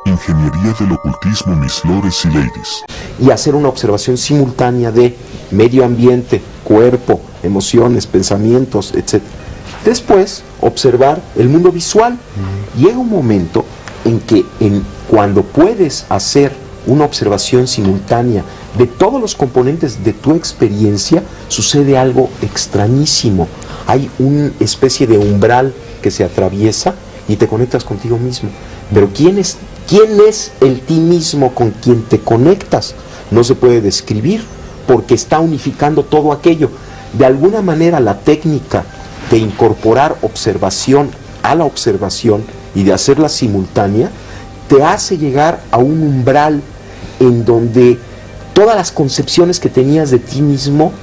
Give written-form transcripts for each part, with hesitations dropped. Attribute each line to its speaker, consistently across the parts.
Speaker 1: Ingeniería del ocultismo, mis lores y ladies.
Speaker 2: Y hacer una observación simultánea de medio ambiente, cuerpo, emociones, pensamientos, etc. Después, observar el mundo visual. Llega un momento en que cuando puedes hacer una observación simultánea de todos los componentes de tu experiencia, sucede algo extrañísimo. Hay una especie de umbral que se atraviesa y te conectas contigo mismo. Pero ¿quién es el ti mismo con quien te conectas? No se puede describir porque está unificando todo aquello. De alguna manera la técnica de incorporar observación a la observación y de hacerla simultánea te hace llegar a un umbral en donde todas las concepciones que tenías de ti mismo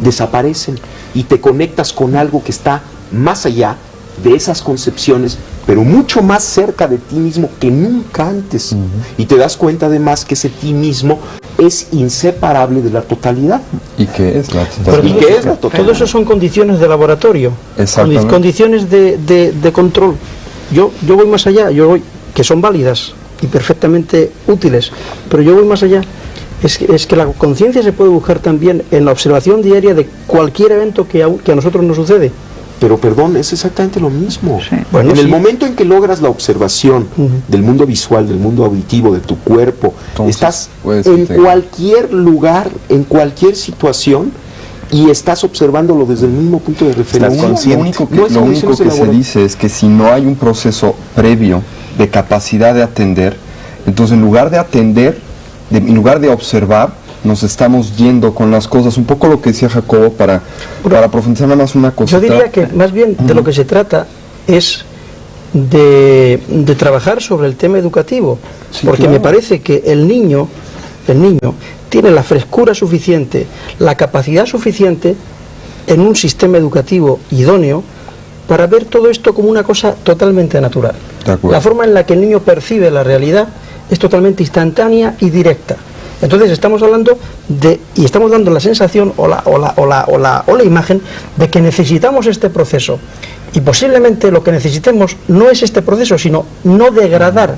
Speaker 2: desaparecen y te conectas con algo que está más allá de esas concepciones, pero mucho más cerca de ti mismo que nunca antes. Y te das cuenta además que ese ti mismo es inseparable de la totalidad.
Speaker 3: ¿Y qué es la totalidad?
Speaker 2: ¿Y qué es la totalidad?
Speaker 4: Todo eso son condiciones de laboratorio, condiciones de control. Yo voy más allá, que son válidas y perfectamente útiles, pero yo voy más allá. Es que la conciencia se puede buscar también en la observación diaria de cualquier evento que a nosotros nos sucede.
Speaker 2: Pero perdón, es exactamente lo mismo.
Speaker 4: Sí. Bueno,
Speaker 2: en el momento en que logras la observación del mundo visual, del mundo auditivo, de tu cuerpo, entonces, estás en cualquier lugar, en cualquier situación, y estás observándolo desde el mismo punto de referencia.
Speaker 3: Lo único que se dice es que si no hay un proceso previo de capacidad de atender, entonces en lugar de atender, en lugar de observar, nos estamos yendo con las cosas, un poco lo que decía Jacobo, para profundizar nada más una cosa.
Speaker 4: Yo diría que más bien de lo que se trata es de trabajar sobre el tema educativo, sí, porque claro, me parece que el niño tiene la frescura suficiente, la capacidad suficiente en un sistema educativo idóneo para ver todo esto como una cosa totalmente natural. La forma en la que el niño percibe la realidad es totalmente instantánea y directa. Entonces estamos hablando y estamos dando la sensación o la imagen de que necesitamos este proceso. Y posiblemente lo que necesitemos no es este proceso, sino no degradar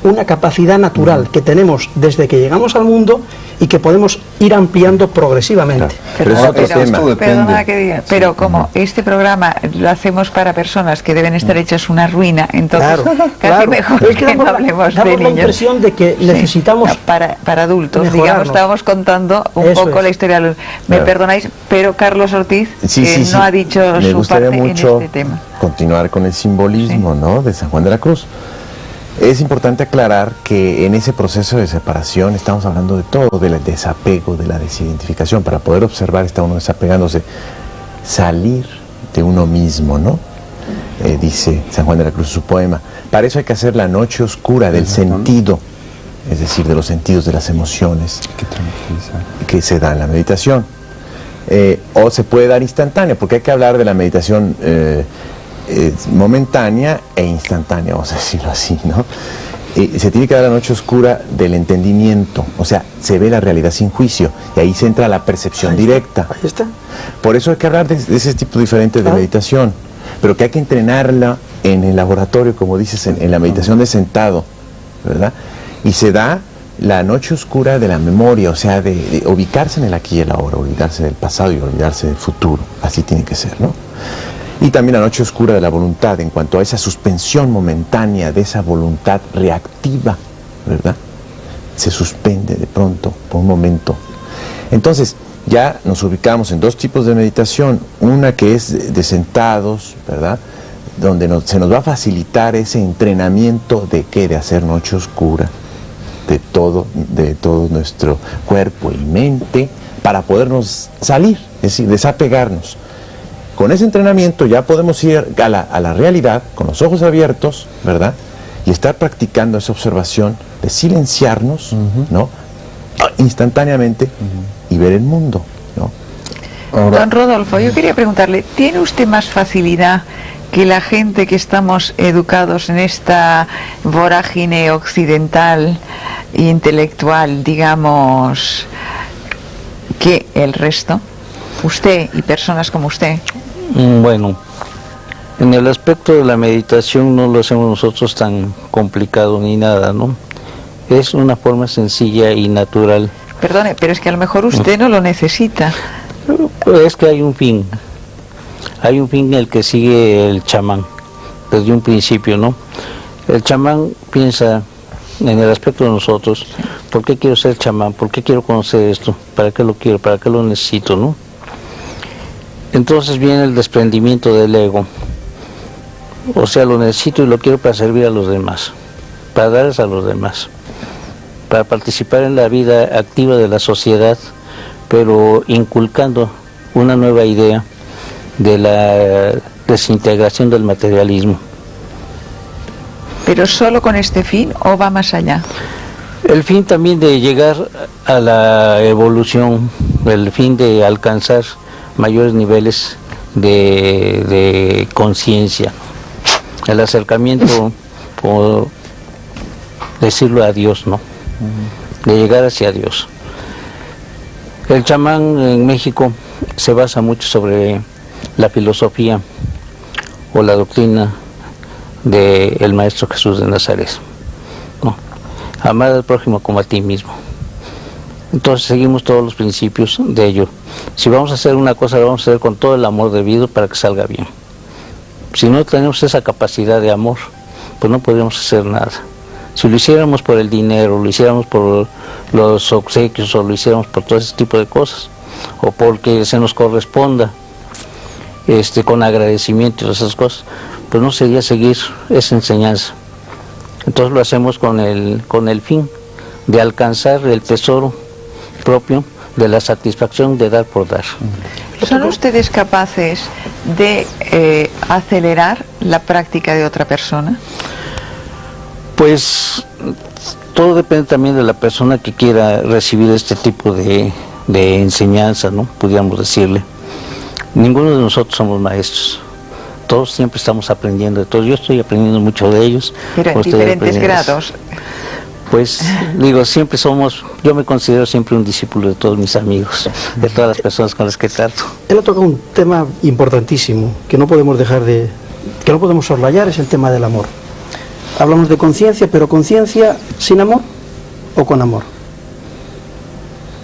Speaker 4: una capacidad natural que tenemos desde que llegamos al mundo y que podemos ir ampliando progresivamente.
Speaker 5: Perdona que diga, pero como este programa lo hacemos para personas que deben estar hechas una ruina, entonces casi mejor que no hablemos de niños.
Speaker 4: La impresión de que necesitamos
Speaker 5: para adultos, digamos, estábamos contando un poco la historia. Me perdonáis, pero Carlos Ortiz no ha dicho su parte en este tema.
Speaker 6: Continuar con el simbolismo, ¿no?, de San Juan de la Cruz. Es importante aclarar que en ese proceso de separación estamos hablando de todo, del desapego, de la desidentificación. Para poder observar está uno desapegándose, salir de uno mismo, ¿no? Dice San Juan de la Cruz en su poema. Para eso hay que hacer la noche oscura del sentido, es decir, de los sentidos, de las emociones que se da en la meditación. O se puede dar instantánea, porque hay que hablar de la meditación momentánea e instantánea, vamos a decirlo así, ¿no? Se tiene que dar la noche oscura del entendimiento, o sea, se ve la realidad sin juicio, y ahí se entra la percepción directa.
Speaker 4: Ahí está.
Speaker 6: Por eso hay que hablar de ese tipo diferente de meditación, pero que hay que entrenarla en el laboratorio, como dices, en la meditación de sentado, ¿verdad? Y se da la noche oscura de la memoria, o sea, de ubicarse en el aquí y el ahora, olvidarse del pasado y olvidarse del futuro, así tiene que ser, ¿no? Y también la noche oscura de la voluntad, en cuanto a esa suspensión momentánea de esa voluntad reactiva, ¿verdad? Se suspende de pronto, por un momento. Entonces, ya nos ubicamos en dos tipos de meditación, una que es de sentados, ¿verdad?, donde se nos va a facilitar ese entrenamiento de ¿qué? De hacer noche oscura, de todo nuestro cuerpo y mente, para podernos salir, es decir, desapegarnos. Con ese entrenamiento ya podemos ir a la realidad, con los ojos abiertos, ¿verdad?, y estar practicando esa observación de silenciarnos, ¿no?, instantáneamente, y ver el mundo, ¿no?
Speaker 5: Ahora, don Rodolfo, yo quería preguntarle, ¿tiene usted más facilidad que la gente que estamos educados en esta vorágine occidental e intelectual, digamos, que el resto? Usted y personas como usted.
Speaker 7: Bueno, en el aspecto de la meditación no lo hacemos nosotros tan complicado ni nada, ¿no? es una forma sencilla y natural.
Speaker 5: Perdone, pero es que a lo mejor usted no lo necesita.
Speaker 7: Es que hay un fin en el que sigue el chamán, desde un principio, ¿no? El chamán piensa en el aspecto de nosotros, ¿por qué quiero ser chamán? ¿Por qué quiero conocer esto? ¿Para qué lo quiero? ¿Para qué lo necesito, no? Entonces viene el desprendimiento del ego, o sea, lo necesito y lo quiero para servir a los demás, para darles a los demás, para participar en la vida activa de la sociedad, pero inculcando una nueva idea de la desintegración del materialismo.
Speaker 5: ¿Pero solo con este fin o va más allá?
Speaker 7: El fin también de llegar a la evolución, el fin de alcanzar mayores niveles de conciencia, el acercamiento, por decirlo, a Dios, ¿no? De llegar hacia Dios. El chamán en México se basa mucho sobre la filosofía o la doctrina del Maestro Jesús de Nazaret, ¿no? Amar al prójimo como a ti mismo. Entonces seguimos todos los principios de ello. Si vamos a hacer una cosa, la vamos a hacer con todo el amor debido para que salga bien. Si no tenemos esa capacidad de amor, pues no podríamos hacer nada. Si lo hiciéramos por el dinero, lo hiciéramos por los obsequios, o lo hiciéramos por todo ese tipo de cosas, o porque se nos corresponda, con agradecimiento y esas cosas, pues no sería seguir esa enseñanza. Entonces lo hacemos con el fin de alcanzar el tesoro propio de la satisfacción de dar por dar.
Speaker 5: ¿Son ustedes capaces de acelerar la práctica de otra persona?
Speaker 7: Pues todo depende también de la persona que quiera recibir este tipo de enseñanza, ¿no? Pudiéramos decirle. Ninguno de nosotros somos maestros. Todos siempre estamos aprendiendo de todos. Yo estoy aprendiendo mucho de ellos.
Speaker 5: Pero en diferentes grados.
Speaker 7: Pues digo, siempre yo me considero siempre un discípulo de todos mis amigos, de todas las personas con las que trato.
Speaker 4: Él ha tocado un tema importantísimo que no podemos que no podemos soslayar, es el tema del amor. Hablamos de conciencia, pero conciencia sin amor o con amor.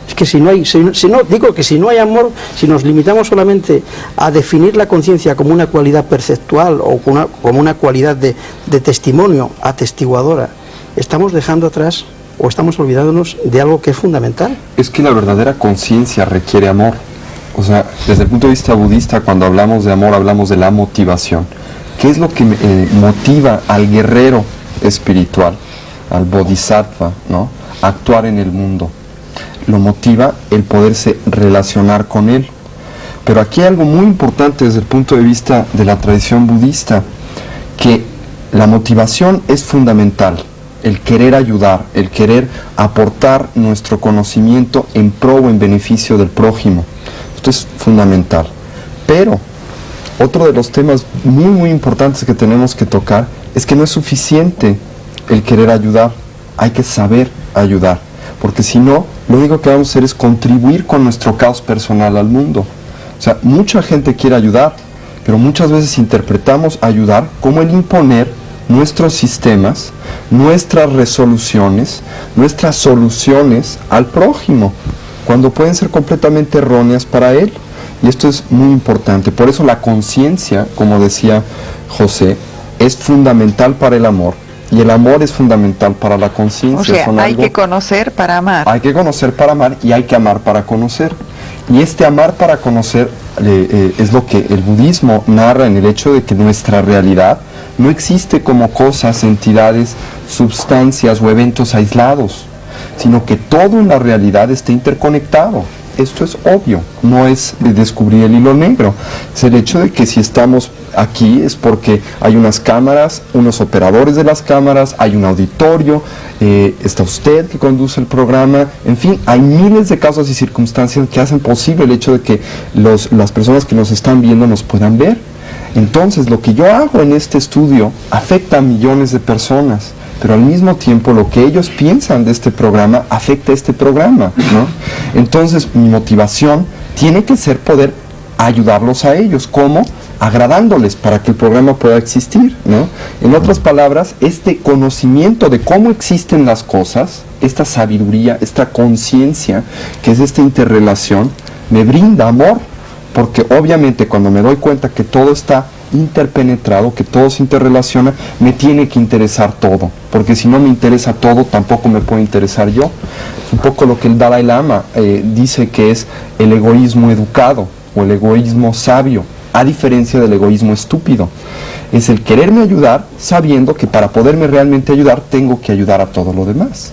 Speaker 4: Es que si no hay amor, si nos limitamos solamente a definir la conciencia como una cualidad perceptual o como una cualidad de testimonio, atestiguadora, estamos dejando atrás o estamos olvidándonos de algo que es fundamental.
Speaker 3: Es que la verdadera conciencia requiere amor. O sea, desde el punto de vista budista, cuando hablamos de amor, hablamos de la motivación. ¿Qué es lo que motiva al guerrero espiritual, al bodhisattva, ¿no?, a actuar en el mundo? Lo motiva el poderse relacionar con él. Pero aquí hay algo muy importante desde el punto de vista de la tradición budista, que la motivación es fundamental. El querer ayudar, el querer aportar nuestro conocimiento en pro o en beneficio del prójimo. Esto es fundamental. Pero otro de los temas muy importantes que tenemos que tocar es que no es suficiente el querer ayudar, hay que saber ayudar, porque si no, lo único que vamos a hacer es contribuir con nuestro caos personal al mundo. O sea, mucha gente quiere ayudar, pero muchas veces interpretamos ayudar como el imponer nuestros sistemas, nuestras resoluciones, nuestras soluciones al prójimo, cuando pueden ser completamente erróneas para él. Y esto es muy importante. Por eso la conciencia, como decía José, es fundamental para el amor. Y el amor es fundamental para la conciencia.
Speaker 5: O sea, hay que conocer para amar.
Speaker 3: Hay que conocer para amar y hay que amar para conocer. Y este amar para conocer es lo que el budismo narra en el hecho de que nuestra realidad no existe como cosas, entidades, sustancias o eventos aislados, sino que todo en la realidad está interconectado. Esto es obvio, no es de descubrir el hilo negro, es el hecho de que si estamos aquí es porque hay unas cámaras, unos operadores de las cámaras, hay un auditorio, está usted que conduce el programa, en fin, hay miles de causas y circunstancias que hacen posible el hecho de que las personas que nos están viendo nos puedan ver. Entonces, lo que yo hago en este estudio afecta a millones de personas, pero al mismo tiempo lo que ellos piensan de este programa afecta a este programa, ¿no? Entonces mi motivación tiene que ser poder ayudarlos a ellos. ¿Cómo? agradándoles para que el programa pueda existir, ¿no? En otras palabras, este conocimiento de cómo existen las cosas, esta sabiduría, esta conciencia, que es esta interrelación, me brinda amor, porque obviamente cuando me doy cuenta que todo está interpenetrado, que todo se interrelaciona, me tiene que interesar todo, porque si no me interesa todo, tampoco me puede interesar yo. Es un poco lo que el Dalai Lama dice que es el egoísmo educado o el egoísmo sabio, a diferencia del egoísmo estúpido. Es el quererme ayudar sabiendo que para poderme realmente ayudar tengo que ayudar a todo lo demás.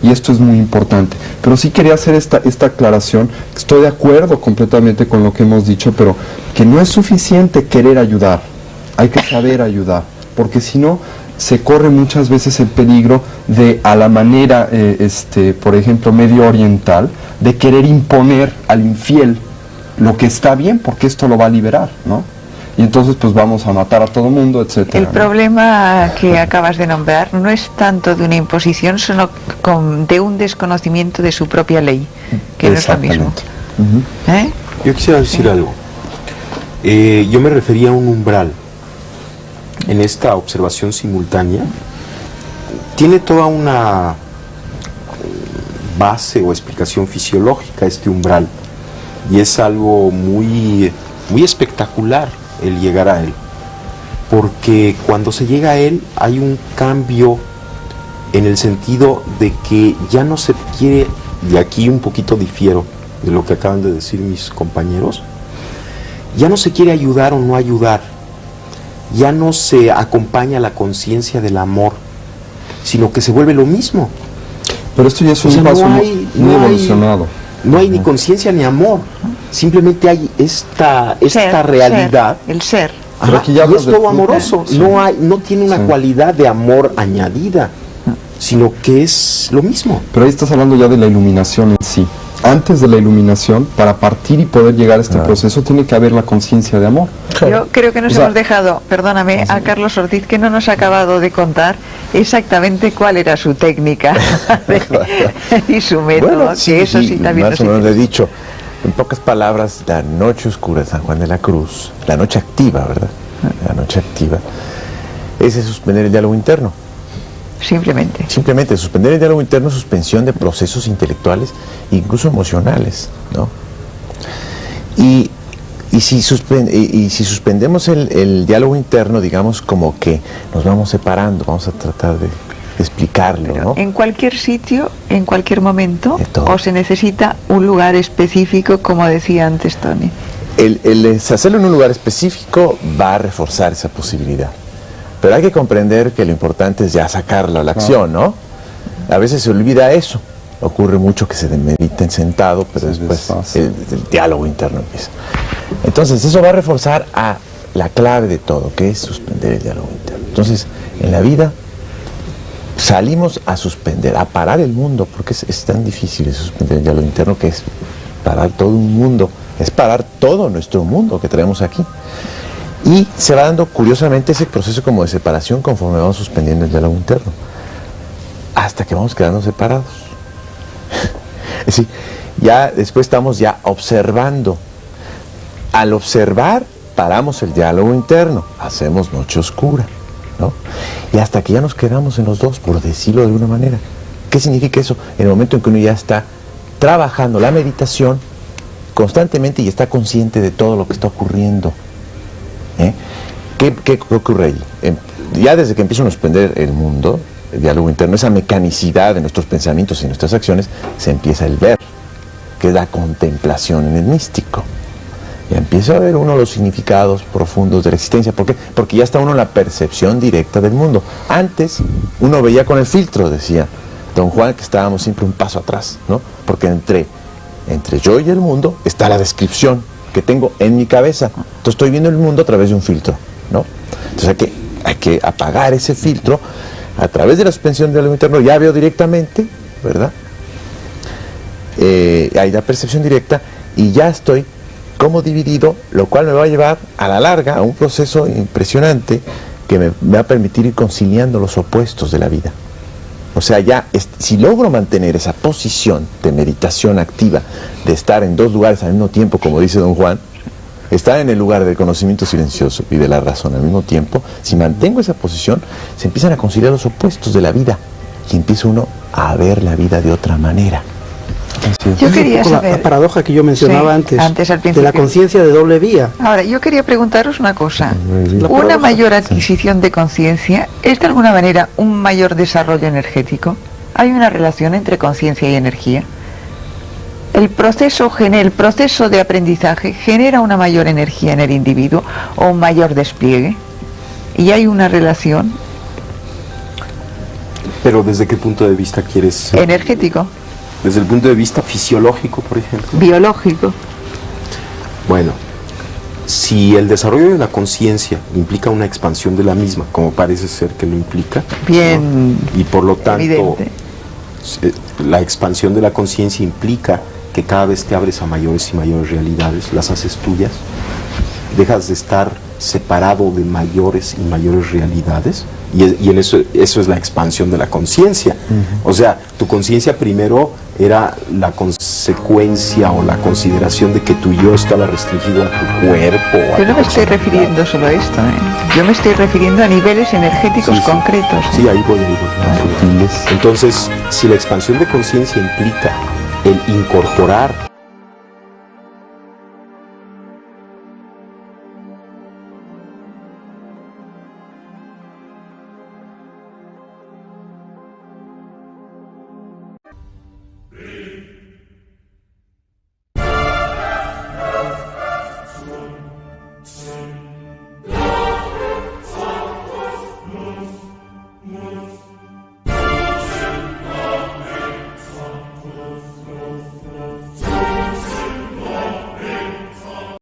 Speaker 3: Y esto es muy importante. Pero sí quería hacer esta aclaración. Estoy de acuerdo completamente con lo que hemos dicho, pero que no es suficiente querer ayudar. Hay que saber ayudar, porque si no se corre muchas veces el peligro de, a la manera, por ejemplo, medio oriental, de querer imponer al infiel lo que está bien, porque esto lo va a liberar, ¿no? Y entonces pues vamos a matar a todo mundo, etcétera.
Speaker 5: El problema que acabas de nombrar no es tanto de una imposición, sino de un desconocimiento de su propia ley, que no es lo mismo. ¿Eh?
Speaker 2: Yo quisiera decir algo. Yo me refería a un umbral. En esta observación simultánea tiene toda una base o explicación fisiológica este umbral, y es algo muy espectacular el llegar a él, porque cuando se llega a él hay un cambio en el sentido de que ya no se quiere, y aquí un poquito difiero de lo que acaban de decir mis compañeros, ya no se quiere ayudar o no ayudar, ya no se acompaña la conciencia del amor, sino que se vuelve lo mismo.
Speaker 3: Pero esto ya es un paso muy evolucionado.
Speaker 2: No hay ni conciencia ni amor, simplemente hay esta realidad.
Speaker 5: El ser.
Speaker 2: Ajá, y es todo amoroso, sí. No tiene una cualidad de amor añadida, sino que es lo mismo.
Speaker 3: Pero ahí estás hablando ya de la iluminación en sí. Antes de la iluminación, para partir y poder llegar a este proceso, tiene que haber la conciencia de amor.
Speaker 5: Yo creo que nos hemos dejado, perdóname, a Carlos Ortiz, que no nos ha acabado de contar exactamente cuál era su técnica y su método.
Speaker 6: Bueno, sí,
Speaker 5: que eso sí también
Speaker 6: más o menos le he dicho. En pocas palabras, la noche oscura de San Juan de la Cruz, la noche activa, ¿verdad? La noche activa, es suspender el diálogo interno. Simplemente suspender el diálogo interno, suspensión de procesos intelectuales, incluso emocionales, ¿no? Y si suspendemos el diálogo interno, digamos como que nos vamos separando, vamos a tratar de explicarlo, ¿no?
Speaker 5: En cualquier sitio, en cualquier momento, o se necesita un lugar específico, como decía antes Tony.
Speaker 6: El hacerlo en un lugar específico va a reforzar esa posibilidad. Pero hay que comprender que lo importante es ya sacarlo a la acción, ¿no? A veces se olvida eso. Ocurre mucho que se mediten sentado, pero después el diálogo interno empieza. Entonces eso va a reforzar a la clave de todo, que es suspender el diálogo interno. Entonces, en la vida salimos a suspender, a parar el mundo, porque es tan difícil suspender el diálogo interno, que es parar todo un mundo, es parar todo nuestro mundo que traemos aquí. Y se va dando curiosamente ese proceso como de separación conforme vamos suspendiendo el diálogo interno, hasta que vamos quedando separados. Es decir, ya después estamos ya observando. Al observar paramos el diálogo interno, hacemos noche oscura, ¿no? Y hasta que ya nos quedamos en los dos, por decirlo de alguna manera. ¿Qué significa eso? En el momento en que uno ya está trabajando la meditación constantemente y está consciente de todo lo que está ocurriendo. ¿Qué ocurre ahí? Ya desde que empiezo a suspender el mundo, el diálogo interno, esa mecanicidad de nuestros pensamientos y nuestras acciones, se empieza el ver, que es la contemplación en el místico. Y empieza a ver uno los significados profundos de la existencia. ¿Por qué? Porque ya está uno en la percepción directa del mundo. Antes uno veía con el filtro, decía don Juan, que estábamos siempre un paso atrás, ¿no? Porque entre yo y el mundo está la descripción que tengo en mi cabeza. Entonces estoy viendo el mundo a través de un filtro, ¿no? Entonces hay que apagar ese filtro a través de la suspensión del diálogo interno. Ya veo directamente, ¿verdad? Hay la percepción directa y ya estoy como dividido, lo cual me va a llevar a la larga a un proceso impresionante que me va a permitir ir conciliando los opuestos de la vida. O sea, ya si logro mantener esa posición de meditación activa, de estar en dos lugares al mismo tiempo, como dice don Juan, estar en el lugar del conocimiento silencioso y de la razón al mismo tiempo, si mantengo esa posición, se empiezan a conciliar los opuestos de la vida y empieza uno a ver la vida de otra manera.
Speaker 5: Yo quería
Speaker 4: Un poco
Speaker 5: saber...
Speaker 4: la paradoja que yo mencionaba
Speaker 5: Sí, antes al
Speaker 4: de la
Speaker 5: principio.
Speaker 4: conciencia de doble vía.
Speaker 5: Ahora, yo quería preguntaros una cosa.
Speaker 4: La
Speaker 5: ¿Una
Speaker 4: paradoja.
Speaker 5: mayor adquisición de conciencia es de alguna manera un mayor desarrollo energético? ¿Hay una relación entre conciencia y energía? ¿El proceso de aprendizaje genera una mayor energía en el individuo o un mayor despliegue? ¿Y hay una relación
Speaker 2: Pero ¿desde qué punto de vista quieres?
Speaker 5: energético,
Speaker 2: Desde el punto de vista fisiológico, por ejemplo.
Speaker 5: biológico?
Speaker 2: Bueno, si el desarrollo de la conciencia implica una expansión de la misma, como parece ser que lo implica,
Speaker 5: Bien,
Speaker 2: ¿no? Y por lo tanto
Speaker 5: evidente.
Speaker 2: la expansión de la conciencia implica que cada vez te abres a mayores y mayores realidades, las haces tuyas, dejas de estar separado de mayores y mayores realidades, y en eso es la expansión de la conciencia. O sea, tu conciencia primero era la consecuencia o la consideración de que tu yo estaba restringido a tu cuerpo. a
Speaker 5: Yo
Speaker 2: tu
Speaker 5: no me estoy
Speaker 2: personalidad.
Speaker 5: refiriendo solo a esto, ¿eh? Yo me estoy refiriendo a niveles energéticos
Speaker 2: Sí, sí.
Speaker 5: concretos.
Speaker 2: Sí, ahí voy. Entonces, si la expansión de conciencia implica el incorporar